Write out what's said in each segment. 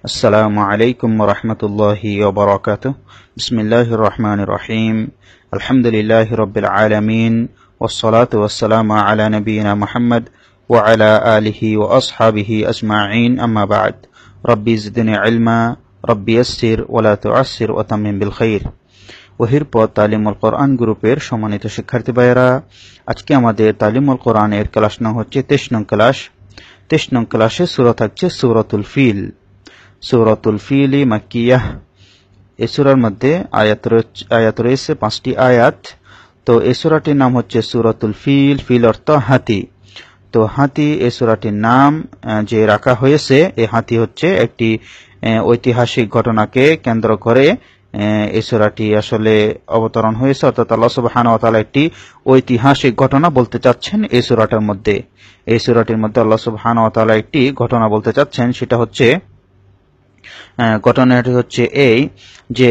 السلام عليكم ورحمة الله وبركاته. بسم الله الرحمن الرحيم. الحمد لله رب العالمين، والصلاة والسلام على نبينا محمد وعلى آله وأصحابه أجمعين. أما بعد، ربي زدني علما، ربي يسر ولا تعسر وتمم بالخير. ওহির পথ তালিমুল কোরআন গ্রুপের সম্মানিত শিক্ষার্থী ভাইয়েরা, আজকে আমাদের তালিমুল কোরআনের ক্লাস নং হচ্ছে 23 নং ক্লাস। 23 নং ক্লাসে সূরা থাকছে সূরাতুল ফিল। সূরাতুল ফিলি মাক্কিয়াহ। এই সূরার মধ্যে আয়াত রয়েছে 5টি আয়াত। তো এই সূরাটির নাম হচ্ছে সূরাতুল ফিল। ফিল অর্থ হাতি। তো হাতি এই সূরাটির নাম যে রাখা হয়েছে, এই হাতি হচ্ছে একটি ঐতিহাসিক ঘটনাকে কেন্দ্র করে এই সূরাটি আসলে অবতরণ হয়েছে, অর্থাৎ আল্লাহ সুবহানাহু ওয়া তাআলা একটি ঐতিহাসিক ঘটনা বলতে চাচ্ছেন এই সূরাটার মধ্যে। এই সূরাটির মধ্যে আল্লাহ সুবহানাহু ওয়া তাআলা একটি ঘটনা বলতে চাচ্ছেন, সেটা হচ্ছে ঘটনাটি হচ্ছে এই যে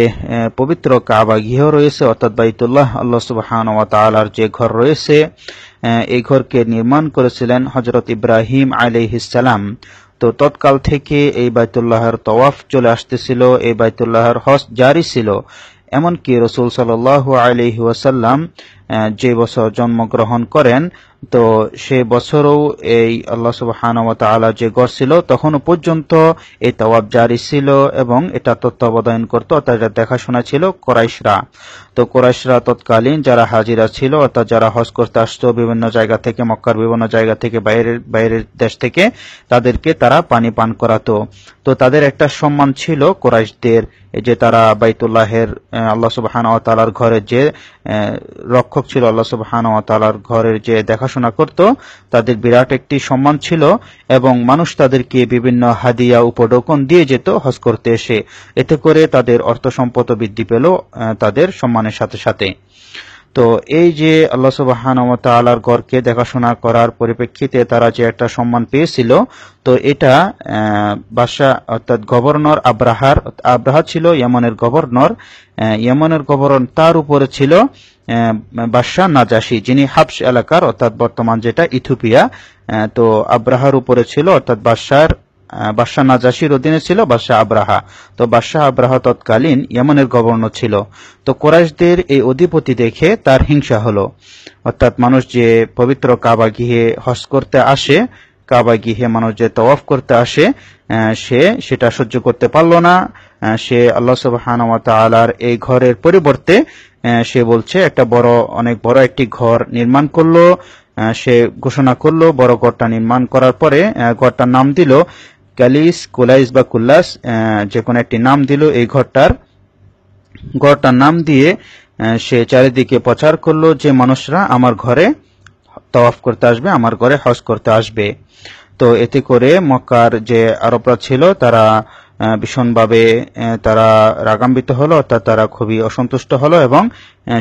পবিত্র কাবা গৃহ রয়েছে, অর্থাৎ বাইতুল্লাহ, আল্লাহ সুবহানাহু ওয়া তাআলার যে ঘর রয়েছে, এই ঘরকে নির্মাণ করেছিলেন হযরত ইব্রাহিম আলাইহিস সালাম। তো তৎকাল থেকে এই বাইতুল্লাহর তওয়াফ চলে আসতেছিল, এই বাইতুল্লাহর হজ জারি ছিল। এমনকি রাসূল সাল্লাল্লাহু আলাইহি ওয়াসাল্লাম যে বছর জন্মগ্রহণ করেন, তো সে বছরও এই আল্লাহ সুবহানাহু ওয়া তাআলা যে ঘর ছিল, তখনও পর্যন্ত এই তাওয়াফ জারি ছিল এবং এটা তত্ত্বাবধান করত, অর্থাৎ এটা দেখাশোনা ছিল কুরাইশরা। তো কুরাইশরা তৎকালীন যারা হাজিরা ছিল, অর্থাৎ যারা হজ করতে আসতো বিভিন্ন জায়গা থেকে, মক্কার বিভিন্ন জায়গা থেকে, বাইরের দেশ থেকে, তাদেরকে তারা পানি পান করাতো। তো তাদের একটা সম্মান ছিল কুরাইশদের, যে তারা বাইতুল্লাহের আল্লাহ সুবহানাহু ওয়া তাআলার ঘরের যে রক্ষক ছিল, আল্লাহ সুবহানাহু ওয়া তাআলার ঘরের যে দেখাশোনা করত, তাদের বিরাট একটি সম্মান ছিল এবং মানুষ তাদেরকে বিভিন্ন হাদিয়া উপঢৌকন দিয়ে যেত হজ করতে এসে। এতে করে তাদের অর্থ সম্পদ বৃদ্ধি পেল তাদের সম্মানের সাথে সাথে। তো এই যে আল্লাহ সুবহানাহু ওয়া তাআলার ঘরকে দেখাশোনা করার পরিপ্রেক্ষিতে তারা যে একটা সম্মান পেয়েছিল, তো এটা বাদশা অর্থাৎ গভর্নর আব্রাহা ছিল ইয়েমেনের গভর্নর। ইয়েমেনের গভর্নর, তার উপরে ছিল বাদশা নাজাশী, যিনি হাবশ এলাকার, অর্থাৎ বর্তমান যেটা ইথিওপিয়া। তো আব্রাহার উপরে ছিল, অর্থাৎ বাদশা নাজাশীর অধীনে ছিল বাদশা আব্রাহা। তো বাদশা আব্রাহা তৎকালীন ইয়েমেনের গভর্নর ছিল। তো কুরাইশদের এই অধিপতি দেখে তার হিংসা হলো, অর্থাৎ মানুষ যে পবিত্র কাবা গৃহে হজ করতে আসে, কাবা গৃহে মানুষ যে তাওয়াফ করতে আসে, সে সেটা সহ্য করতে পারল না। সে আল্লাহ সুবহানাহু ওয়া তাআলার এই ঘরের পরিবর্তে সে বলছে অনেক বড় একটি ঘর নির্মাণ করলো। সে ঘোষণা করলো, বড় ঘরটা নির্মাণ করার পরে ঘরটার নাম দিল কুলাইস বা কুল্লাস, যে কোনো একটি নাম দিল এই ঘরটার নাম দিয়ে সে চারিদিকে প্রচার করলো যে মানুষরা আমার ঘরে তাওয়াফ করতে আসবে, আমার ঘরে হজ করতে আসবে। তো এতে করে মক্কার যে আরবরা ছিল, তারা ভীষণভাবে তারা রাগান্বিত হলো, অর্থাৎ তারা খুবই অসন্তুষ্ট হলো এবং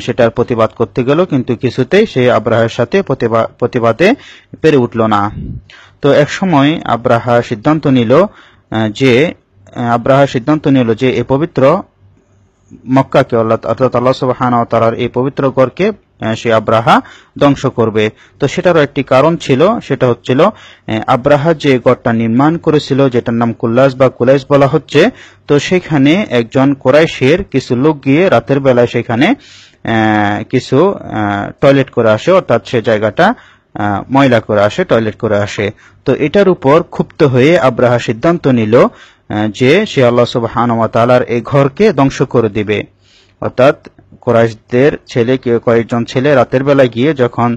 সেটার প্রতিবাদ করতে গেল, কিন্তু কিছুতেই সে আব্রাহার সাথে প্রতিবাদে পেরে উঠল না। তো এক সময় আব্রাহা সিদ্ধান্ত নিল যে এই পবিত্র মক্কাকে, অর্থাৎ আল্লাহ সুবহানাহু ওয়া তাআলার এই পবিত্র ঘরকে সে আব্রাহা ধ্বংস করবে। তো সেটারও একটি কারণ ছিল, সেটা হচ্ছিল আব্রাহা যে ঘরটা নির্মাণ করেছিল, যেটার নাম কুল্লাস বা কুলাইস বলা হচ্ছে, তো সেখানে একজন কুরাইশের কিছু লোক গিয়ে রাতের বেলায় সেখানে কিছু টয়লেট করে আসে, অর্থাৎ সে জায়গাটা ময়লা করে আসে, টয়লেট করে আসে। তো এটার উপর ক্ষুব্ধ হয়ে আব্রাহা সিদ্ধান্ত নিল যে সে আল্লাহ সুবহানাহু ওয়া তাআলার এই ঘরকে ধ্বংস করে দিবে। অর্থাৎ কুরাইশদের কয়েকজন ছেলে রাতের বেলা গিয়ে যখন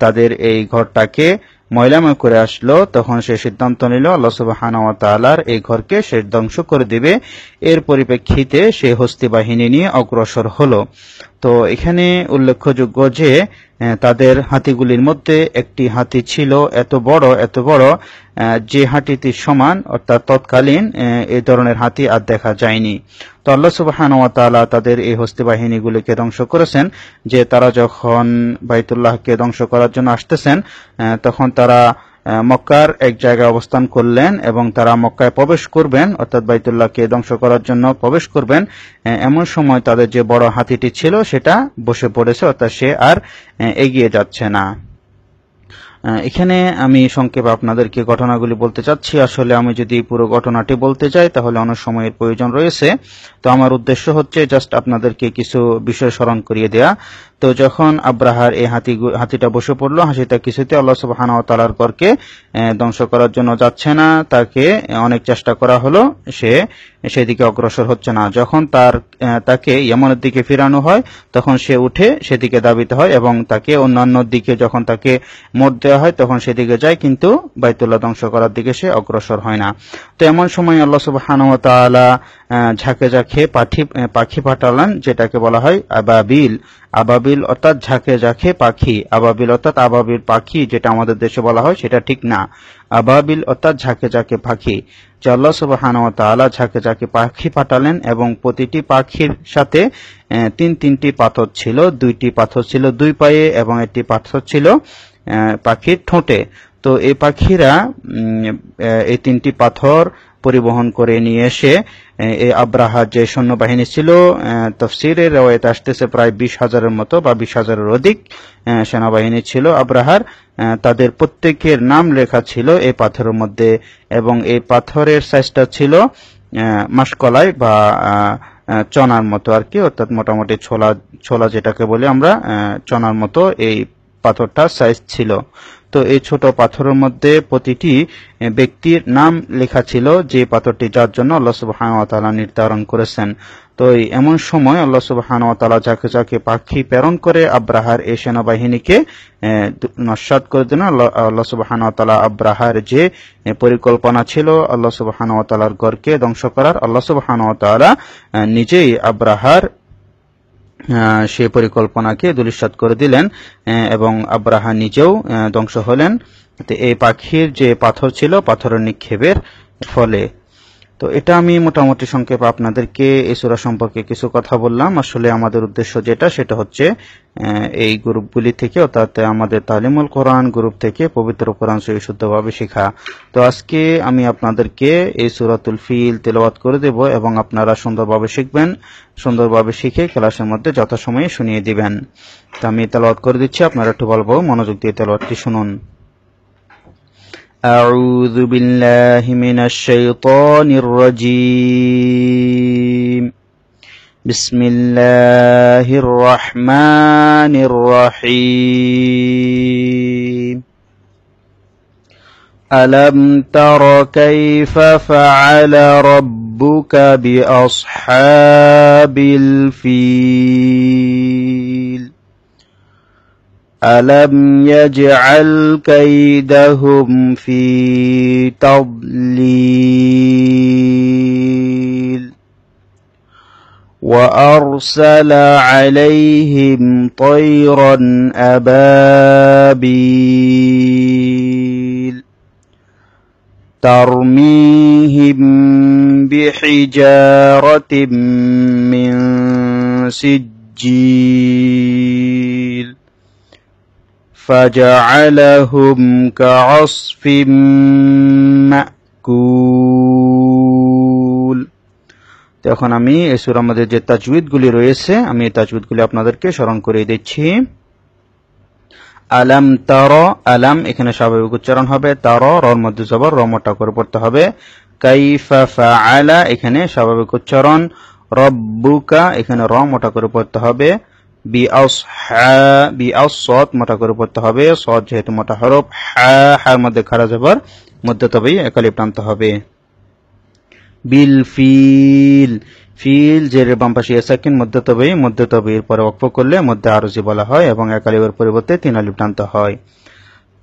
তাদের এই ঘরটাকে ময়লাময় করে আসলো, তখন সে সিদ্ধান্ত নিল আল্লাহ সুবহানাহু ওয়া তাআলার এই ঘরকে সে ধ্বংস করে দিবে। এর পরিপ্রেক্ষিতে সে হস্তি বাহিনী নিয়ে অগ্রসর হলো। তো এখানে উল্লেখযোগ্য যে তাদের হাতিগুলির মধ্যে একটি হাতি ছিল এত বড় যে হাতিটির সমান, অর্থাৎ তৎকালীন এই ধরনের হাতি আর দেখা যায়নি। তো আল্লাহ সুবহানাহু ওয়া তাআলা তাদের এই হস্তি বাহিনীগুলিকে ধ্বংস করেছেন, যে তারা যখন বাইতুল্লাহকে ধ্বংস করার জন্য আসতেছেন, তখন তারা মক্কার এক জায়গায় অবস্থান করলেন এবং তারা মক্কায় প্রবেশ করবেন, অর্থাৎ বাইতুল্লাহকে ধ্বংস করার জন্য প্রবেশ করবেন। এমন সময় তাদের যে বড় হাতিটি ছিল সেটা বসে পড়েছে, অর্থাৎ সে আর এগিয়ে যাচ্ছে না। এখানে আমি সংক্ষেপে আপনাদেরকে ঘটনাগুলি বলতে চাচ্ছি। আসলে আমি যদি পুরো ঘটনাটি বলতে যাই তাহলে অনেক সময়ের প্রয়োজন রয়েছে। তো আমার উদ্দেশ্য হচ্ছে জাস্ট আপনাদেরকে কিছু বিষয় স্মরণ করিয়ে দেয়া। তো যখন আব্রাহার এই হাতিটা বসে পড়লো, হাসিটা কিছুতে আল্লাহ সুবহানাহু ওয়া তাআলার ঘরকে ধ্বংস করার জন্য যাচ্ছে না, তাকে অনেক চেষ্টা করা হলো, সে সেদিকে অগ্রসর হচ্ছে না। যখন তাকে ইয়ামানের দিকে ফিরানো হয় তখন সে উঠে সেদিকে ধাবিত হয় এবং তাকে অন্যান্য দিকে যখন তাকে মোড় দেওয়া হয় তখন সেদিকে যায়, কিন্তু বাইতুল্লাহ ধ্বংস করার দিকে সে অগ্রসর হয় না। তো এমন সময় আল্লাহ সুবহানাহু ওয়া তাআলা ঝাঁকে ঝাঁকে পাখি পাঠালেন, যেটাকে বলা হয় আবাবিল। আবাবিল অর্থাৎ ঝাঁকে ঝাঁকে পাখি। আবাবিল অর্থাৎ আবাবিল পাখি, যেটা আমাদের দেশে বলা হয় সেটা ঠিক না। আবাবিল অর্থাৎ ঝাঁকে ঝাঁকে পাখি। যে আল্লাহ সুবহানাহু ওয়া তাআলা ঝাঁকে ঝাঁকে পাখি পাঠালেন এবং প্রতিটি পাখির সাথে তিনটি পাথর ছিল। দুইটি পাথর ছিল দুই পায়ে এবং একটি পাথর ছিল পাখির ঠোঁটে। তো এই পাখিরা এই তিনটি পাথর পরিবহন করে নিয়ে এসে এই আব্রাহার যে সৈন্যবাহিনী ছিল, তাফসীরের রওয়ায়াতে আসতেছে প্রায় 20,000-এর মতো বা 20,000-এর অধিক সেনাবাহিনী ছিল আব্রাহার। তাদের প্রত্যেকের নাম লেখা ছিল এই পাথরের মধ্যে এবং এই পাথরের সাইজটা ছিল মাসকলাই বা চনার মতো আর কি, অর্থাৎ মোটামুটি ছোলা যেটাকে বলি আমরা, চনার মতো এই পাথরটার সাইজ ছিল। তো এই ছোট পাথরের মধ্যে প্রতিটি ব্যক্তির নাম লেখা ছিল, যে পাথরটি যার জন্য আল্লাহ সুবহানাহু ওয়া তাআলা নির্ধারণ করেছেন। তো এমন সময় আল্লাহ সুবহানাহু ওয়া তাআলা ঝাঁকে ঝাঁকে পাখি প্রেরণ করে আব্রাহার এই সেনাবাহিনীকে নস্যাৎ করে দিলেন। আল্লাহ সুবহানাহু ওয়া তাআলা আব্রাহার যে পরিকল্পনা ছিল আল্লাহ সুবহানাহু ওয়া তাআলার ঘরকে ধ্বংস করার, আল্লাহ সুবহানাহু ওয়া তাআলা নিজেই আব্রাহার সেই পরিকল্পনাকে ধূলিসাৎ করে দিলেন এবং আব্রাহা নিজেও ধ্বংস হলেন এই পাখির যে পাথর ছিল পাথরের নিক্ষেপের ফলে। তো এটা আমি মোটামুটি সংক্ষেপে আপনাদেরকে এই সূরা সম্পর্কে কিছু কথা বললাম। আসলে আমাদের উদ্দেশ্য সেটা হচ্ছে এই গ্রুপগুলি থেকে, অর্থাৎ আমাদের তালিমুল কোরআন গ্রুপ থেকে পবিত্র কোরআন শুদ্ধভাবে শেখা। তো আজকে আমি আপনাদেরকে এই সূরাতুল ফিল তেলাওয়াত করে দেব এবং আপনারা সুন্দরভাবে শিখবেন। সুন্দরভাবে শিখে ক্লাসের মধ্যে যথাসময়ে শুনিয়ে দিবেন। তো আমি তেলাওয়াত করে দিচ্ছি, আপনারা একটু বলবো, মনোযোগ দিয়ে তেলাওয়াতটি শুনুন। أعوذ بالله من الشيطان الرجيم. بسم الله الرحمن الرحيم. ألم تر كيف فعل ربك بأصحاب الفيل ألم يجعل كيدهم في تضليل وأرسل عليهم طيرا أبابيل ترميهم بحجارة من سجيل فجعلهم كعصف مأكول। এখন আমি এই সূরার মধ্যে যে তাজউইদগুলি রয়েছে আমি এই তাজউইদগুলি আপনাদেরকে স্মরণ করিয়ে দিচ্ছি। আলাম তারা, আলাম এখানে স্বাভাবিক উচ্চারণ হবে, তারা রর মধ্যে জবর, র মোটা করে পড়তে হবে। কাইফা ফাআলা এখানে স্বাভাবিক উচ্চারণ, রব্বুকা এখানে র মোটা করে পড়তে হবে, বিআসসাদ মোটা করে পড়তে হবে, সাদ যেহেতু মোটা হরফ, হার মধ্যে খাড়া জবর, মধ্যে তবেই একালিফ টানতে হবে। বিল ফিল, ফিল জেরের বাম পাশে সাকিন মধ্যে তবেই এর পরে ওয়াকফ করলে মধ্যে আরজি বলা হয় এবং একালিফের পরিবর্তে তিন আলিফ টানতে হয়।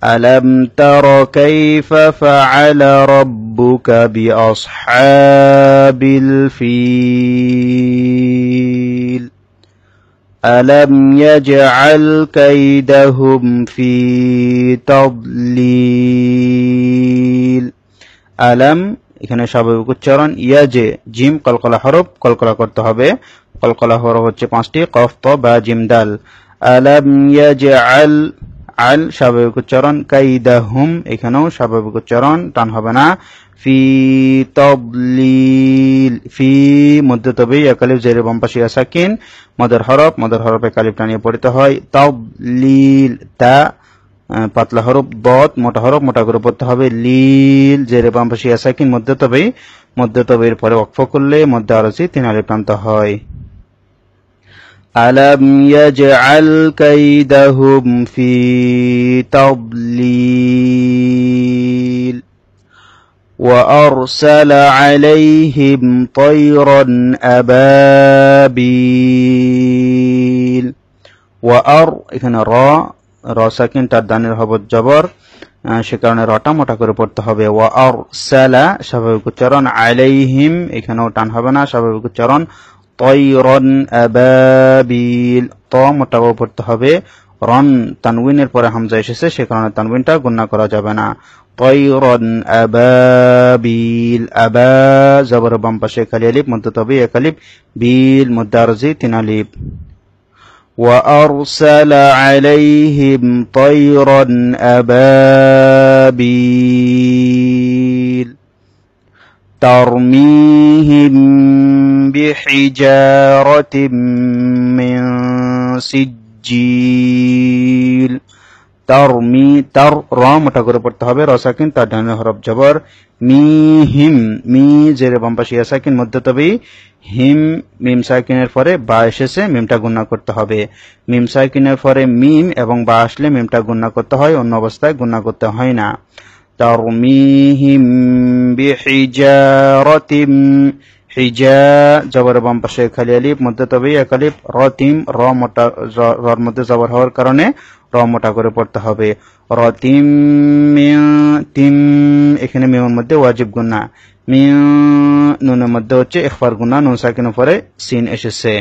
আলাম তারা কাইফা ফাআলা রাব্বুকা বিআসহাবিল ফিল ألم يجعل كيدهم في تضليل ألم এখানে স্বাভাবিক উচ্চারণ, ইয়াজে জিম কলকলা হরফ, কলকলা করতে হবে। কলকলা হরফ হচ্ছে 5টি, কফ ত বা জিম দাল। আলাম ইয়াজআল, আল স্বাভাবিক উচ্চারণ, কাইদাহুম এখানেও স্বাভাবিক উচ্চারণ, টান হবে না। ফি তাদলিল, ফি মধ্যে তবেই একালিফ জেরে বাম পাশে সাকিন, মদের হরফ একালিফ টানিয়ে পড়তে হয়। তাদলিল তা পাতলা হরফ দত, মোটা হরফ মোটা করে পড়তে হবে। লিল, জেরে বাম পাশে ইয়া সাকিন মধ্য তবের পরে ওয়াকফ করলে মধ্যে আরজি 3 আলিফ টানতে হয়। আলাম ইয়াজআল কাইদাহুম ফি তাদলিল ওয়া আরসালা আলাইহিম তায়রান আবাবিল। ওয়া আর, এখানে র সাকিন তার দানের হবত জবর, সে কারণে রটা মোটা করে পড়তে হবে। ওয়া আরসালা স্বাভাবিক উচ্চারণ, আলাইহিম এখানেও টান হবে না, স্বাভাবিক উচ্চারণ। তায়রান আবাবিল, ত মোটা করে পড়তে হবে। রন তানউইনের পরে হামজা এসেছে, সে কারণে তানউইনটা গুণনা করা যাবে না। তায়রান আবাবিল, আবা জবর বাম পাশে খালি আলিফ, মধ্যে তবে এক আলিফ, বিল মধ্যে আরজি 3 আলিফ। وأرسل عليهم طيرا أبابيل ترميهم بحجارة من سجيل। তার র মোটা করে পড়তে হবে, র সাকিন তার ডানের হরফ জবর। মিহিম, মি জেরে বাম পাশে ইয়া সাকিন মধ্য তবে হিম, মিম সাকিনের পরে বা এসেছে, মিমটা গুণনা করতে হবে। মিম সাকিনের পরে মিম এবং বা আসলে মিমটা গুণনা করতে হয়, অন্য অবস্থায় গুণনা করতে হয় না। তারমিহিম বিহিজারাতিম, হিজা জবর বাম পাশে খালি আলিফ, মধ্যে তবে এক আলিফ, রতিম রর মধ্যে জবর হওয়ার কারণে র মোটা করে পড়তে হবে। রতিম তিম, এখানে মিমের মধ্যে ওয়াজিব গুণা, নুনের মধ্যে হচ্ছে ইখফার গুণা, নুন সাকিনের পরে সিন এসেছে।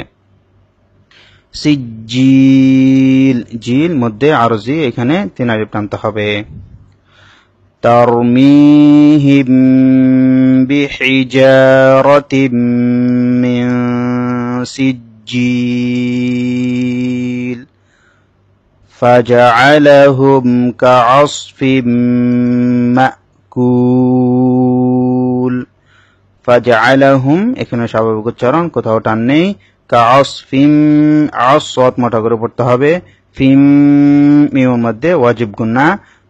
সিজিল, জিল মধ্যে আরজি, এখানে 3 আলিফ টানতে হবে। তারমিহিম বিহিজারাতিম মিন সিজিল فجعلهم كعصف مأكول। فجعلهم এখানে স্বাভাবিক উচ্চারণ, কোথাও টান নেই। কাআসফিম, আসত মোটা করে পড়তে হবে। ফিম মিমের মধ্যে ওয়াজিব গুন্না।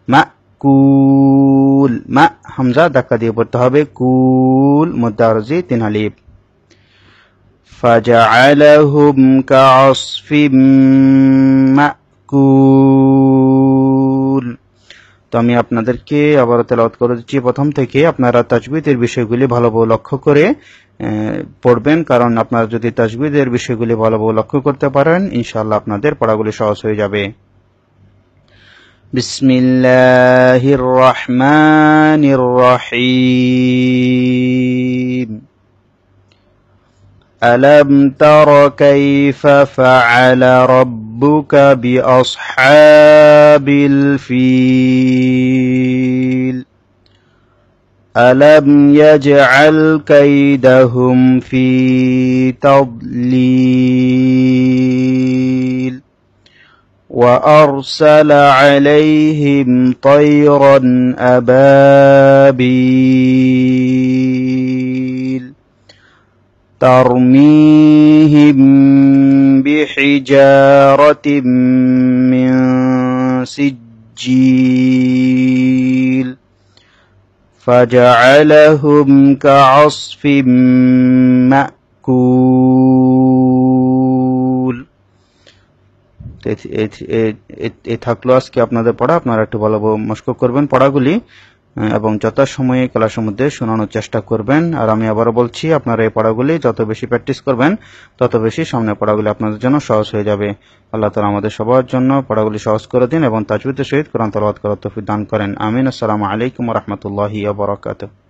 মাকুল, মা হামজা ধাক্কা দিয়ে পড়তে হবে। কুল মধ্যে আরজি 3 আলিফ। فجعلهم كعصف মাকুল। তো আমি আপনাদেরকে আবার তেলাওয়াত করে দিচ্ছি প্রথম থেকে। আপনারা তাজবিদের বিষয়গুলি ভালোভাবে লক্ষ্য করে পড়বেন, কারণ আপনারা যদি তাজবিদের বিষয়গুলি ভালোভাবে লক্ষ্য করতে পারেন, ইনশাআল্লাহ আপনাদের পড়াগুলি সহজ হয়ে যাবে। বিসমিল্লাহির রহমানির রহিম। ألم تر كيف فعل ربك بأصحاب الفيل ألم يجعل كيدهم في تضليل وأرسل عليهم طيرا أبابيل ترميهم بحجارة من سجيل فجعلهم كعصف مأكول। এই থাকলো আজকে আপনাদের পড়া। আপনারা একটু ভালোভাবে মস্ক করবেন পড়াগুলি এবং যথাসময়ে ক্লাসের মধ্যে শোনানোর চেষ্টা করবেন। আর আমি আবারও বলছি, আপনারা এই পড়াগুলি যত বেশি প্র্যাকটিস করবেন, তত বেশি সামনের পড়াগুলি আপনাদের জন্য সহজ হয়ে যাবে। আল্লাহ তাআলা আমাদের সবার জন্য পড়াগুলি সহজ করে দিন এবং তাজবিদের সহিত কোরআন তেলাওয়াত করার তৌফিক দান করেন। আমিন। আসসালামু আলাইকুম ওয়া রাহমাতুল্লাহি ওয়া বারাকাতুহু।